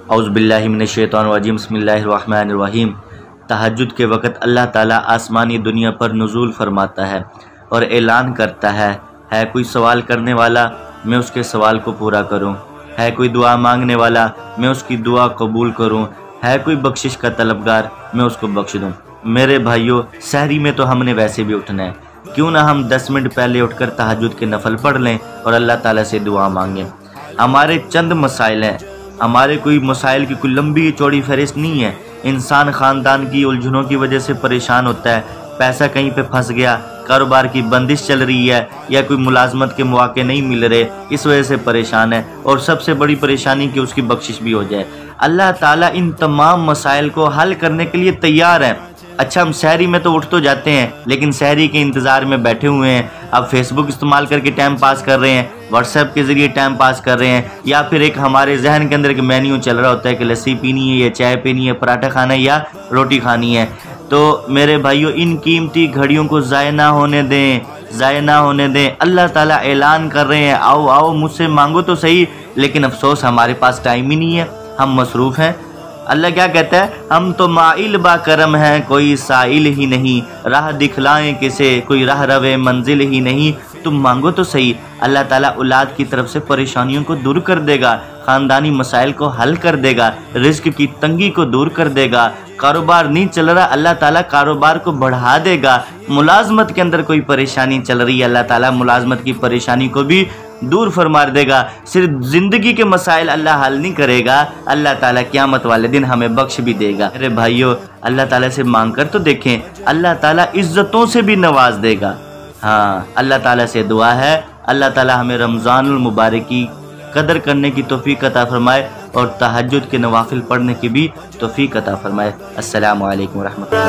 اعوذ باللہ من الشیطان الرجیم بسم اللہ الرحمن الرحیم۔ تہجد کے وقت اللہ تعالیٰ آسمانی دنیا پر نزول فرماتا ہے اور اعلان کرتا ہے کوئی سوال کرنے والا میں اس کے سوال کو پورا کروں، ہے کوئی دعا مانگنے والا میں اس کی دعا قبول کروں، ہے کوئی بخشش کا طلبگار میں اس کو بخش دوں۔ میرے بھائیوں، سحری میں تو ہم نے ویسے بھی اٹھنا ہے، کیوں نہ ہم 10 منٹ پہلے اٹھ کر تہجد کے نفل پڑھ لیں اور اللہ تعالیٰ سے دعا مانگیں۔ ہمارے چند مسائل ہیں، ہمارے کوئی مسائل کی کوئی لمبی چوڑی فہرست نہیں ہے۔ انسان خاندان کی الجھنوں کی وجہ سے پریشان ہوتا ہے، پیسہ کہیں پہ پھنس گیا، کاروبار کی بندش چل رہی ہے یا کوئی ملازمت کے مواقع نہیں مل رہے، اس وجہ سے پریشان ہے، اور سب سے بڑی پریشانی کہ اس کی بخشش بھی ہو جائے۔ اللہ تعالیٰ ان تمام مسائل کو حل کرنے کے لیے تیار ہے۔ اچھا، ہم سحری میں تو اٹھ تو جاتے ہیں لیکن سحری کے انتظار میں بیٹھے ہوئے ہیں، اب فیس بک استعمال کر کے ٹائم پاس کر رہے ہیں، واٹس ایپ کے ذریعے ٹائم پاس کر رہے ہیں، یا پھر ایک ہمارے ذہن کے اندر ایک مینیو چل رہا ہوتا ہے کہ لسی پینی ہے یا چائے پینی ہے، پراٹھا کھانا ہے یا روٹی کھانی ہے۔ تو میرے بھائیوں، ان قیمتی گھڑیوں کو ضائع نہ ہونے دیں، ضائع نہ ہونے دیں۔ اللہ تعالیٰ اعلان کر رہے ہیں آؤ آؤ مجھ سے مانگو تو صحیح، لیکن افسوس ہمارے پاس ٹائم ہی نہیں ہے، ہم مصروف ہیں۔ اللہ کیا کہتا ہے؟ ہم تو مائل با کرم ہیں، کوئی سائل ہی نہیں، راہ دکھلائیں کسے، کوئی راہ روے منزل ہی نہیں، تم مانگو تو صحیح۔ اللہ تعالیٰ اولاد کی طرف سے پریشانیوں کو دور کر دے گا، خاندانی مسائل کو حل کر دے گا، رزق کی تنگی کو دور کر دے گا۔ کاروبار نہیں چل رہا، اللہ تعالیٰ کاروبار کو بڑھا دے گا۔ ملازمت کے اندر کوئی پریشانی چل رہی ہے، اللہ تعالیٰ ملازمت کی پریشانی کو بھی دور فرما دے گا۔ صرف زندگی کے مسائل اللہ حل نہیں کرے گا، اللہ تعالیٰ قیامت والے دن ہمیں بخش بھی دے گا۔ میرے بھائیوں، اللہ تعالیٰ سے مانگ کر تو دیکھیں، اللہ تعالیٰ عزتوں سے بھی نواز دے گا۔ ہاں، اللہ تعالیٰ سے دعا ہے اللہ تعالیٰ ہمیں رمضان المبارک کی قدر کرنے کی توفیق عطا فرمائے اور تہجد کے نوافل پڑھنے کی بھی توفیق عطا فرمائے۔ السلام علیکم ورحمۃ اللہ۔